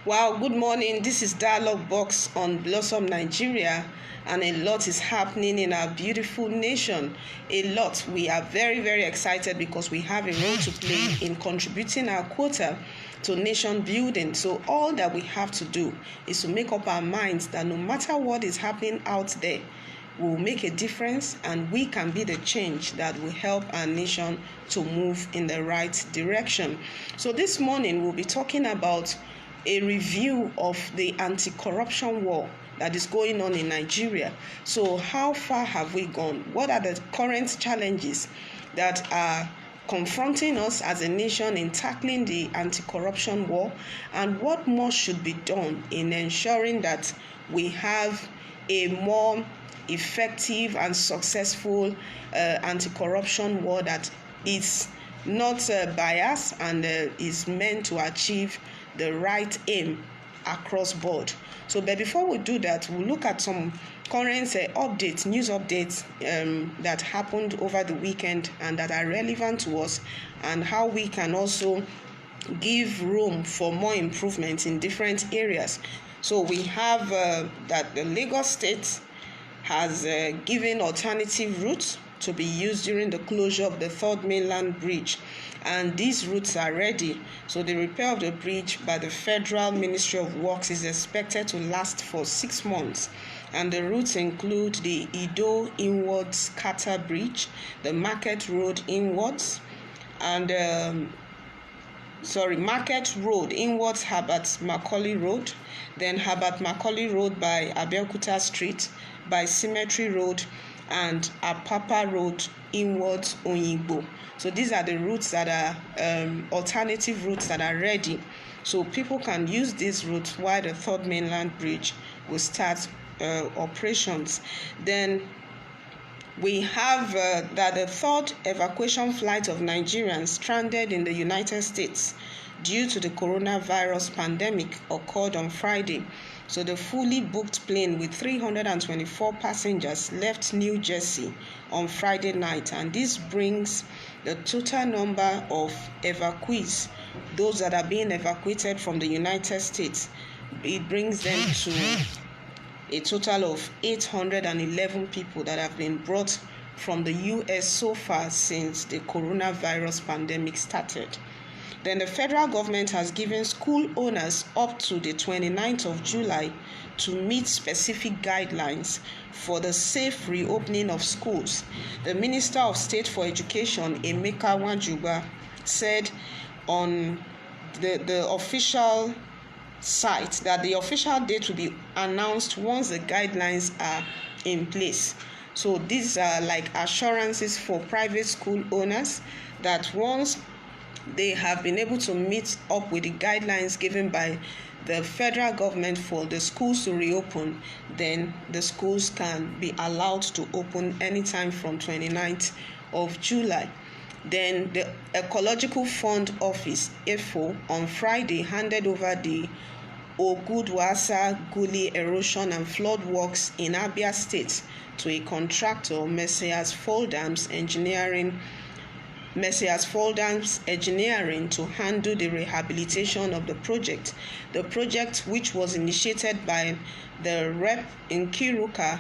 Wow, good morning. This is Dialogue Box on BlossomNigeria, and a lot is happening in our beautiful nation. A lot. We are very, very excited because we have a role to play in contributing our quota to nation building. So all that we have to do is to make up our minds that no matter what is happening out there, will make a difference, and we can be the change that will help our nation to move in the right direction. So this morning we'll be talking about a review of the anti-corruption war that is going on in Nigeria. So how far have we gone? What are the current challenges that are confronting us as a nation in tackling the anti-corruption war, and what more should be done in ensuring that we have a more effective and successful anti-corruption war that is not biased and is meant to achieve the right aim across board. So, but before we do that, we'll look at some current news updates that happened over the weekend and that are relevant to us, and how we can also give room for more improvement in different areas. So we have that the Lagos State has given alternative routes to be used during the closure of the third mainland bridge, and these routes are ready. So the repair of the bridge by the Federal Ministry of Works is expected to last for 6 months, and the routes include the Ido inwards Kata Bridge, the Market Road inwards, and Market Road inwards Herbert Macaulay Road, then Herbert Macaulay Road by Abeokuta Street, by Cemetery Road, and Apapa Road inwards Oyingbo. So these are the routes that are alternative routes that are ready. So people can use these routes while the third mainland bridge will start operations. Then we have that the third evacuation flight of Nigerians stranded in the United States due to the coronavirus pandemic occurred on Friday. So the fully booked plane with 324 passengers left New Jersey on Friday night, and this brings the total number of evacuees, those that are being evacuated from the United States, it brings them to a total of 811 people that have been brought from the US so far since the coronavirus pandemic started. Then the federal government has given school owners up to the 29th of July to meet specific guidelines for the safe reopening of schools. The Minister of State for Education, Emeka Nwajuba, said on the official site that the official date will be announced once the guidelines are in place. So these are like assurances for private school owners that once they have been able to meet up with the guidelines given by the federal government for the schools to reopen, then the schools can be allowed to open anytime from 29th of July. Then the Ecological Fund Office, EFO, on Friday handed over the Ogudwasa Gully Erosion and Flood Works in Abia State to a contractor, Messias Foldams Engineering, to handle the rehabilitation of the project. The project, which was initiated by the Rep in Kiruka,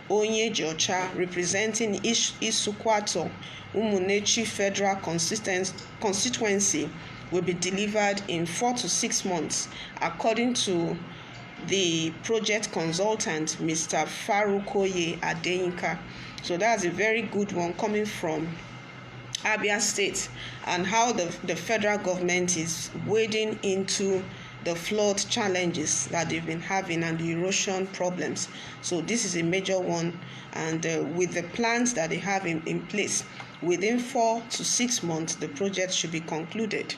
Onye Jocha, representing Isukwato Umunechi Federal Constituency, will be delivered in 4 to 6 months, according to the project consultant, Mr. Farukoye Adeyinka. So that's a very good one coming from Abia State, and how the federal government is wading into the flood challenges that they've been having and the erosion problems. So this is a major one, and with the plans that they have in place, within 4 to 6 months the project should be concluded.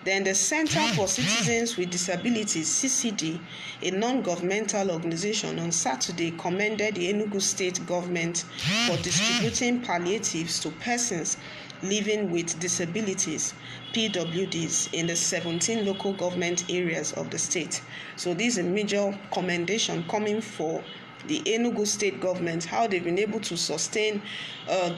Then the Center for Citizens with Disabilities, CCD, a non-governmental organization, on Saturday commended the Enugu State government for distributing palliatives to persons living with disabilities, PWDs, in the 17 local government areas of the state. So this is a major commendation coming for the Enugu State government, how they've been able to sustain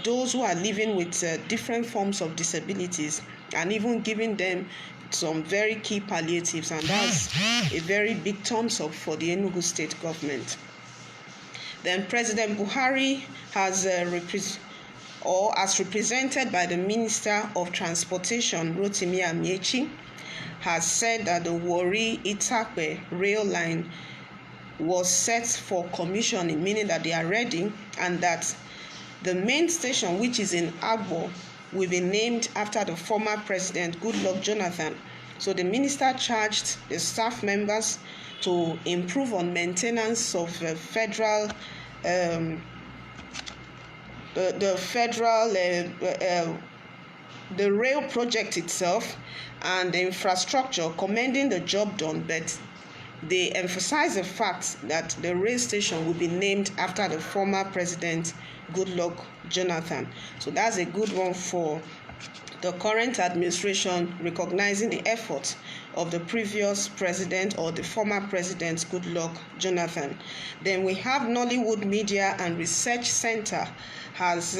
those who are living with different forms of disabilities, and even giving them some very key palliatives, and that's a very big thumbs up for the Enugu State government. Then President Buhari has as represented by the Minister of Transportation, Rotimi Amaechi, has said that the Warri-Itakpe rail line was set for commissioning, meaning that they are ready, and that the main station, which is in Agbo, will be named after the former President Goodluck Jonathan. So the minister charged the staff members to improve on maintenance of the rail project itself and the infrastructure, commending the job done, but they emphasize the fact that the rail station will be named after the former President Goodluck Jonathan. So that's a good one for the current administration, recognizing the efforts of the previous president or the former president Goodluck Jonathan. Then we have Nollywood Media and Research Center has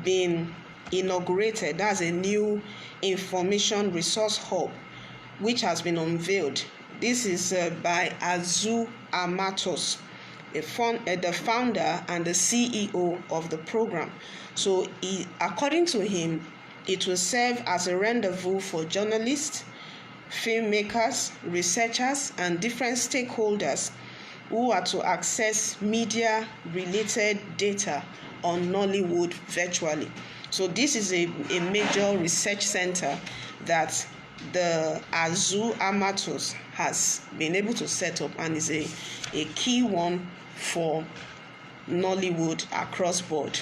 been inaugurated. That's a new information resource hub which has been unveiled. This is by Azu Amatos, the founder and the CEO of the program. So according to him, it will serve as a rendezvous for journalists, filmmakers, researchers, and different stakeholders who are to access media-related data on Nollywood virtually. So this is a major research center that the Azu Amatos has been able to set up, and is a key one for Nollywood across board.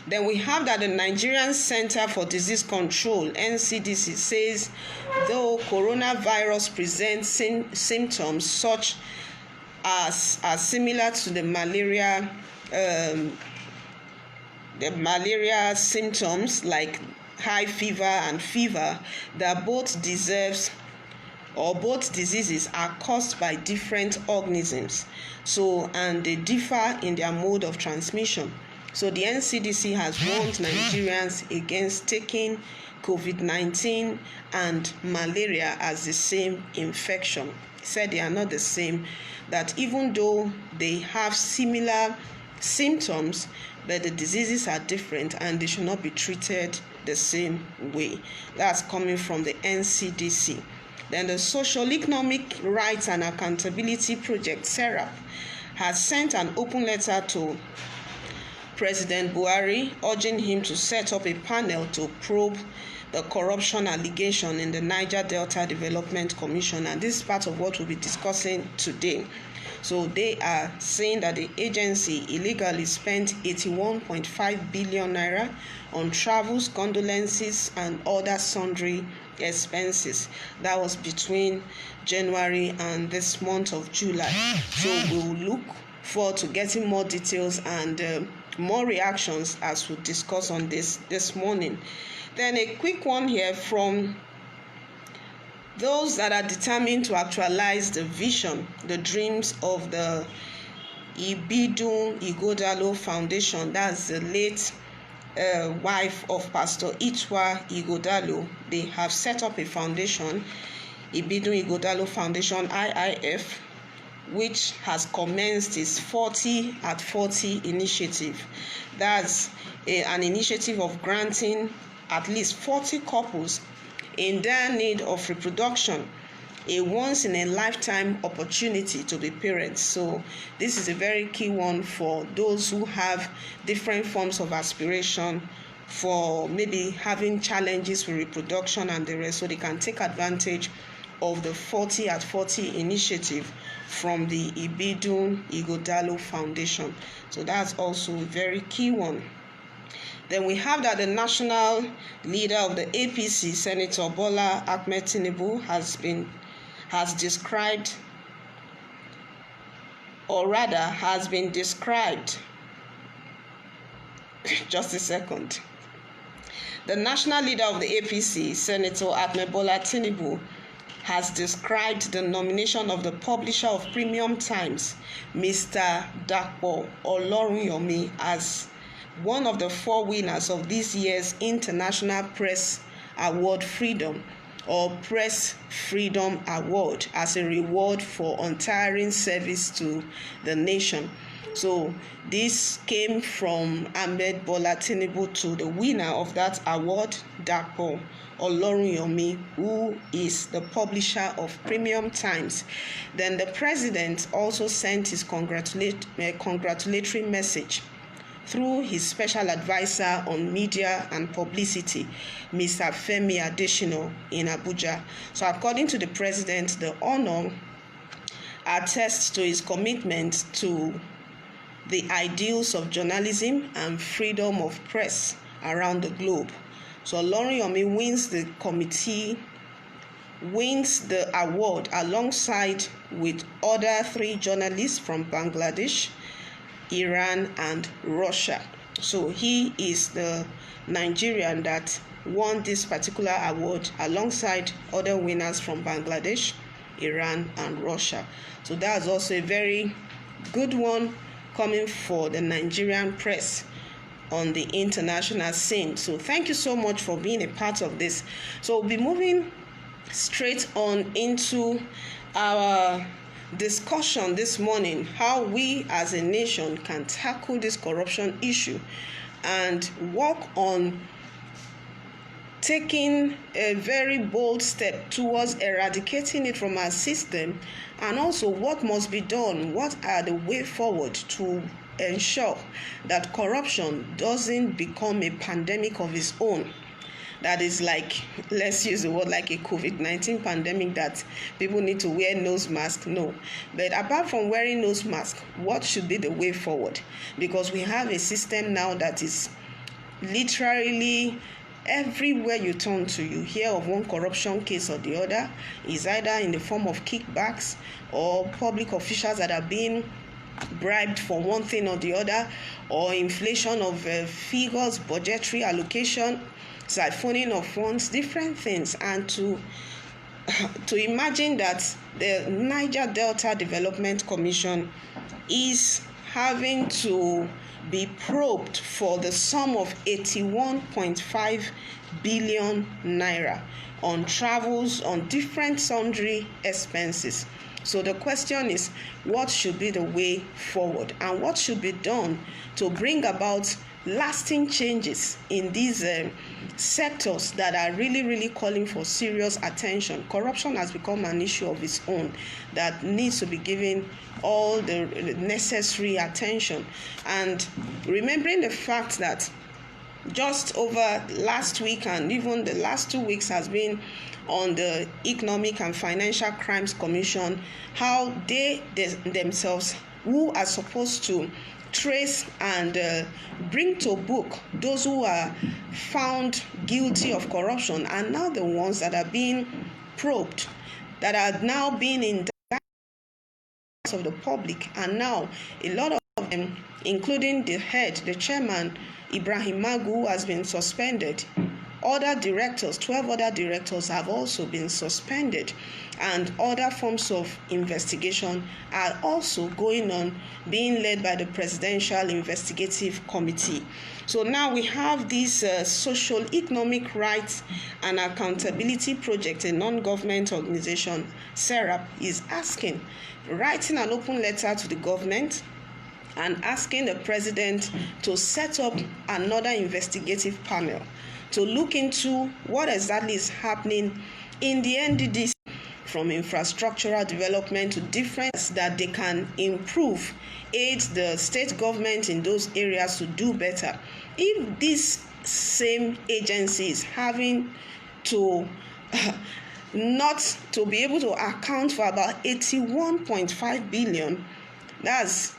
Then we have that the Nigerian Center for Disease Control, NCDC, says though coronavirus presents symptoms such as are similar to the malaria symptoms like high fever and fever, that both diseases are caused by different organisms, and they differ in their mode of transmission. So the NCDC has warned Nigerians against taking COVID-19 and malaria as the same infection. He said they are not the same, that even though they have similar symptoms, but the diseases are different and they should not be treated the same way. That's coming from the NCDC. Then the Socio-Economic Rights and Accountability Project, SERAP, has sent an open letter to President Buhari urging him to set up a panel to probe the corruption allegation in the Niger Delta Development Commission, and this is part of what we'll be discussing today. So they are saying that the agency illegally spent 81.5 billion naira on travels, condolences, and other sundry expenses. That was between January and this month of July. So we'll look forward to getting more details and more reactions as we discuss on this morning. Then a quick one here from those that are determined to actualize the vision, the dreams of the Ibidun Ighodalo Foundation. That's the late wife of Pastor Itwa Ighodalo. They have set up a foundation, Ibidun Ighodalo Foundation, IIF, which has commenced its 40 at 40 initiative. That's an initiative of granting at least 40 couples in their need of reproduction a once-in-a-lifetime opportunity to be parents. So this is a very key one for those who have different forms of aspiration for maybe having challenges with reproduction and the rest, so they can take advantage of the 40 at 40 initiative from the Ibidun Ighodalo Foundation. So that's also a very key one. Then we have that the national leader of the APC, Senator Bola Ahmed Tinubu, has been described. Just a second. The national leader of the APC, Senator Ahmed Bola Tinubu, has described the nomination of the publisher of Premium Times, Mr. Dapo Olorunyomi, as one of the 4 winners of this year's International Press Award Freedom. or Press Freedom Award as a reward for untiring service to the nation. So this came from Ahmed Bola Tinubu to the winner of that award, Dapo Olorunyomi, who is the publisher of Premium Times. Then the president also sent his congratulatory message through his special advisor on media and publicity, Mr. Femi Adesina, in Abuja. So according to the president, the honor attests to his commitment to the ideals of journalism and freedom of press around the globe. So Olorunyomi wins the award alongside with other 3 journalists from Bangladesh, Iran, and Russia. So he is the Nigerian that won this particular award alongside other winners from Bangladesh, Iran, and Russia. So that's also a very good one coming for the Nigerian press on the international scene. So thank you so much for being a part of this. So we'll be moving straight on into our discussion this morning, how we as a nation can tackle this corruption issue and work on taking a very bold step towards eradicating it from our system, and also what must be done, what are the way forward to ensure that corruption doesn't become a pandemic of its own. That is like, let's use the word like a COVID-19 pandemic that people need to wear nose masks. No. But apart from wearing nose masks, what should be the way forward? Because we have a system now that is literally everywhere you turn to, you hear of one corruption case or the other, is either in the form of kickbacks or public officials that are being bribed for one thing or the other, or inflation of figures, budgetary allocation, siphoning of funds, different things. And to imagine that the Niger Delta Development Commission is having to be probed for the sum of 81.5 billion naira on travels, on different sundry expenses. So the question is, what should be the way forward, and what should be done to bring about lasting changes in these sectors that are really calling for serious attention? Corruption has become an issue of its own that needs to be given all the necessary attention. And remembering the fact that just over last week and even the last 2 weeks has been on the Economic and Financial Crimes Commission, how they themselves, who are supposed to trace and bring to book those who are found guilty of corruption, are now the ones that are being probed, that are now being in the eyes of the public. And now a lot of them, including the head, the chairman, Ibrahim Magu, who has been suspended. Other directors, 12 other directors, have also been suspended, and other forms of investigation are also going on, being led by the Presidential Investigative Committee. So now we have this Socio-Economic Rights and Accountability Project, a non-government organization, SERAP, is writing an open letter to the government and asking the president to set up another investigative panel to look into what exactly is happening in the NDDC, from infrastructural development to different that they can improve, aid the state government in those areas to do better. If this same agency is having to not to be able to account for about 81.5 billion,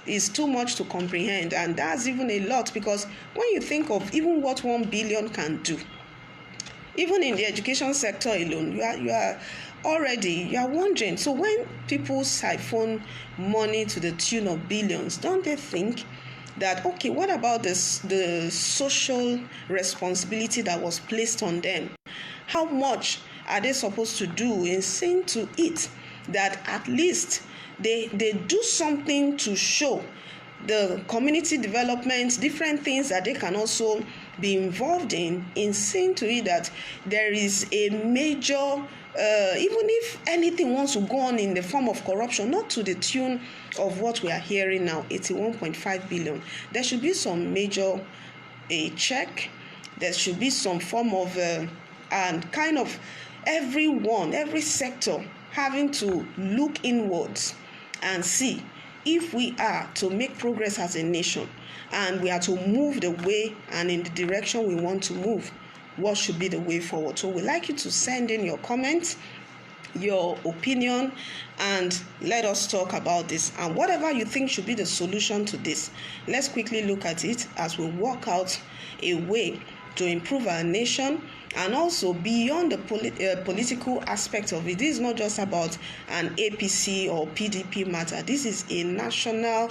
is too much to comprehend, and that's even a lot, because when you think of even what 1 billion can do, even in the education sector alone, you are wondering. So when people siphon money to the tune of billions, don't they think that, okay, what about the social responsibility that was placed on them? How much are they supposed to do in seeing to it that at least they do something to show the community development, different things that they can also be involved in seeing to it that there is a major, even if anything wants to go on in the form of corruption, not to the tune of what we are hearing now, 81.5 billion, there should be some major a check. There should be some form of and kind of every sector having to look inwards and see if we are to make progress as a nation and we are to move the way and in the direction we want to move, what should be the way forward. So we'd like you to send in your comments, your opinion, and let us talk about this. And whatever you think should be the solution to this, let's quickly look at it as we work out a way to improve our nation. And also beyond the political aspect of it, this is not just about an APC or PDP matter. This is a national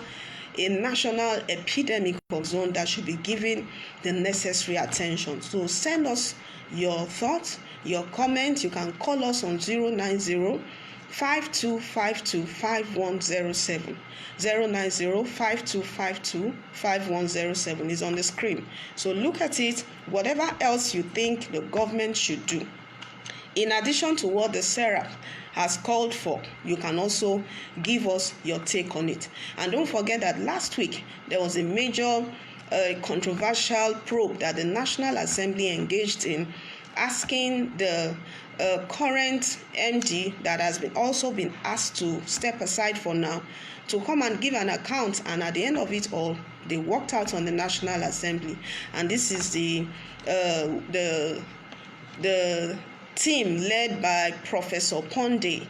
epidemic of zone that should be given the necessary attention. So send us your thoughts, your comments. You can call us on 090-5252-5107. 090-5252-5107 is on the screen. So look at it, whatever else you think the government should do. In addition to what the SERAP has called for, you can also give us your take on it. And don't forget that last week there was a major controversial probe that the National Assembly engaged in, asking the current MD that has also been asked to step aside for now to come and give an account. And at the end of it all, they walked out on the National Assembly. And this is the team led by Professor Ponde.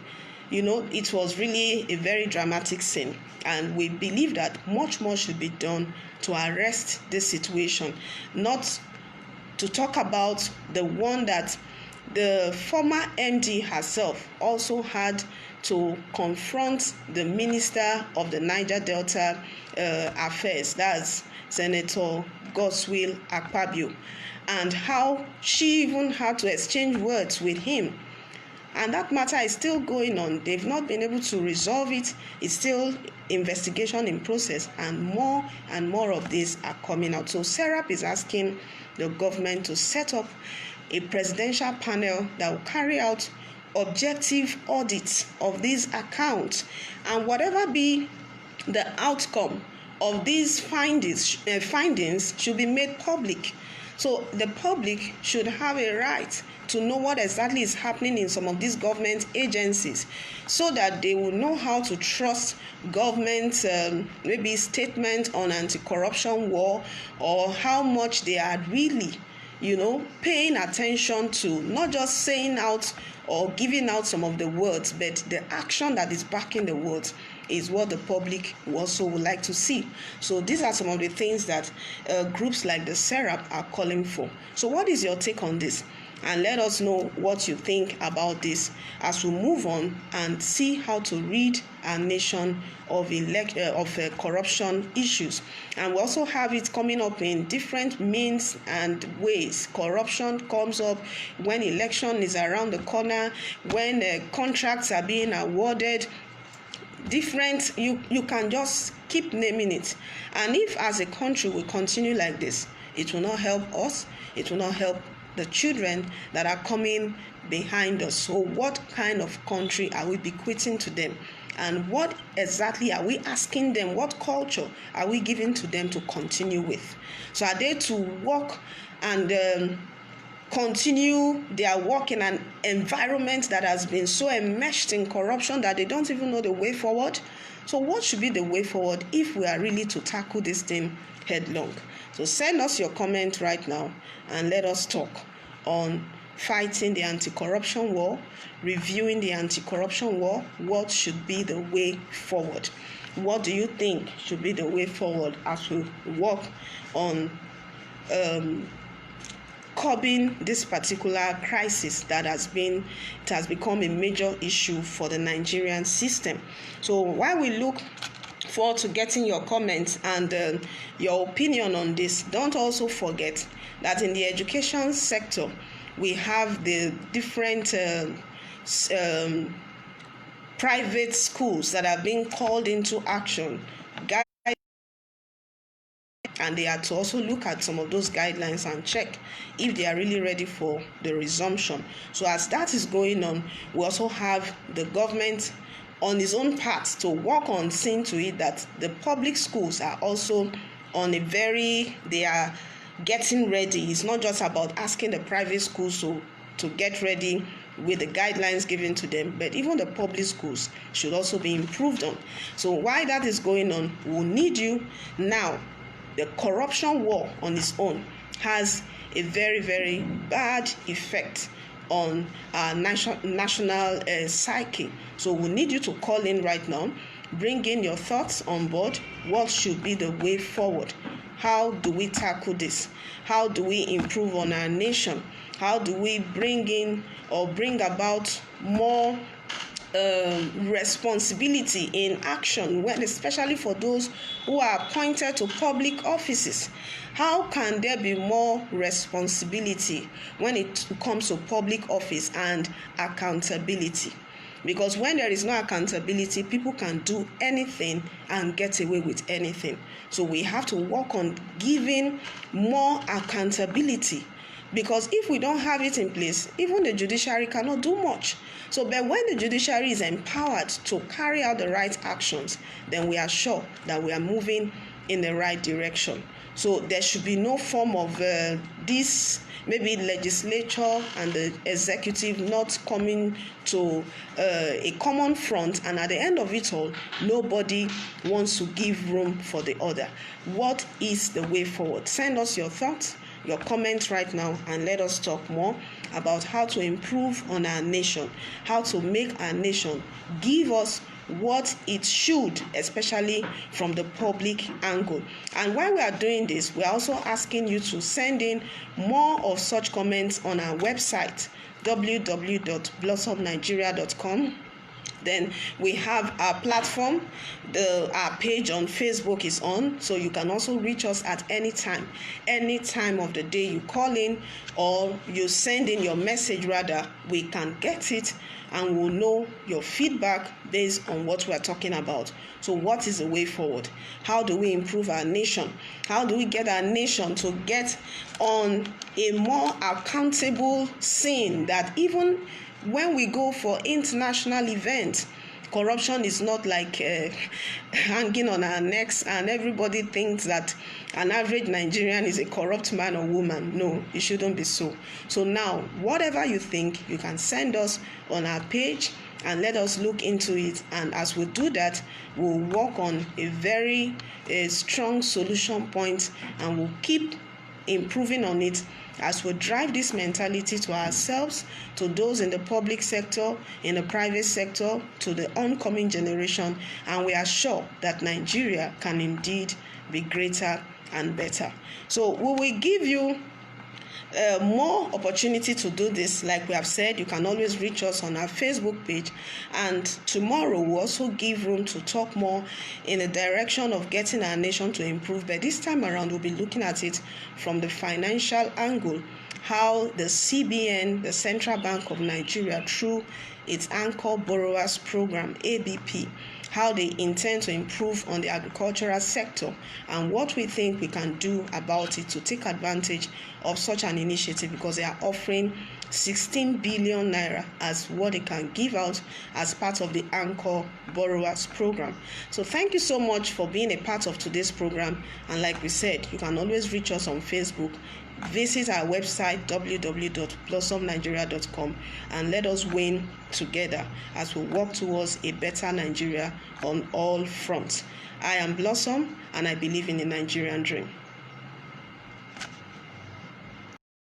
You know, it was really a very dramatic scene, and we believe that much more should be done to arrest this situation, not to talk about the one that the former MD herself also had to confront the Minister of the Niger Delta Affairs, that's Senator Godswill Akpabio, and how she even had to exchange words with him. And that matter is still going on. They've not been able to resolve it. It's still investigation in process, and more of these are coming out. So SERAP is asking the government to set up a presidential panel that will carry out objective audits of these accounts, and whatever be the outcome of these findings should be made public. So the public should have a right to know what exactly is happening in some of these government agencies, so that they will know how to trust government maybe statement on anti-corruption war, or how much they are really, paying attention to, not just saying out or giving out some of the words, but the action that is backing the words is what the public also would like to see. So these are some of the things that groups like the SERAP are calling for. So what is your take on this? And let us know what you think about this as we move on and see how to rid our nation of corruption issues. And we also have it coming up in different means and ways. Corruption comes up when election is around the corner, when contracts are being awarded. Different, you can just keep naming it. And if as a country we continue like this, it will not help us, it will not help the children that are coming behind us. So what kind of country are we bequeathing to them? And what exactly are we asking them? What culture are we giving to them to continue with? So are they to work and continue their work in an environment that has been so enmeshed in corruption that they don't even know the way forward? So what should be the way forward if we are really to tackle this thing headlong? So send us your comment right now and let us talk on fighting the anti-corruption war, reviewing the anti-corruption war. What should be the way forward? What do you think should be the way forward as we work on curbing this particular crisis that has become a major issue for the Nigerian system? So while we look forward to getting your comments and your opinion on this, don't also forget that in the education sector, we have the different private schools that are being called into action and they are to also look at some of those guidelines and check if they are really ready for the resumption. So as that is going on, we also have the government on its own part to work on seeing to it that the public schools are also on they are getting ready. It's not just about asking the private schools to get ready with the guidelines given to them, but even the public schools should also be improved on. So while that is going on, we'll need you now. The corruption war on its own has a very, very bad effect on our national psyche. So we need you to call in right now, bring in your thoughts on board. What should be the way forward? How do we tackle this? How do we improve on our nation? How do we bring about more responsibility in action, especially for those who are appointed to public offices? How can there be more responsibility when it comes to public office and accountability? Because when there is no accountability, people can do anything and get away with anything. So we have to work on giving more accountability, because if we don't have it in place, even the judiciary cannot do much. So but when the judiciary is empowered to carry out the right actions, then we are sure that we are moving in the right direction. So there should be no form of this, maybe legislature and the executive not coming to a common front, and at the end of it all, nobody wants to give room for the other. What is the way forward? Send us your thoughts, your comments right now, and let us talk more about how to improve on our nation, how to make our nation give us what it should, especially from the public angle. And while we are doing this, we are also asking you to send in more of such comments on our website, www.BlossomNigeria.com. Then we have our platform. Our page on Facebook is on, so you can also reach us at any time of the day. You call in or you send in your message, rather, we can get it and we'll know your feedback based on what we are talking about. So what is the way forward? How do we improve our nation? How do we get our nation to get on a more accountable scene, that even when we go for international events, corruption is not like hanging on our necks and everybody thinks that an average Nigerian is a corrupt man or woman. No, it shouldn't be so. So now, whatever you think, you can send us on our page and let us look into it. And as we do that, we'll work on a very strong solution point, and we'll keep improving on it as we drive this mentality to ourselves, to those in the public sector, in the private sector, to the oncoming generation, and we are sure that Nigeria can indeed be greater and better. So we will give you more opportunity to do this. Like we have said, you can always reach us on our Facebook page, and tomorrow we'll also give room to talk more in the direction of getting our nation to improve. But this time around, we'll be looking at it from the financial angle, how the CBN, the Central Bank of Nigeria, through its Anchor Borrowers Program, ABP, how they intend to improve on the agricultural sector, and what we think we can do about it to take advantage of such an initiative, because they are offering 16 billion naira as what they can give out as part of the Anchor Borrowers Program. So thank you so much for being a part of today's program, and like we said, you can always reach us on Facebook. Visit our website, www.BlossomNigeria.com, and let us win together as we work towards a better Nigeria on all fronts. I am Blossom, and I believe in the Nigerian dream.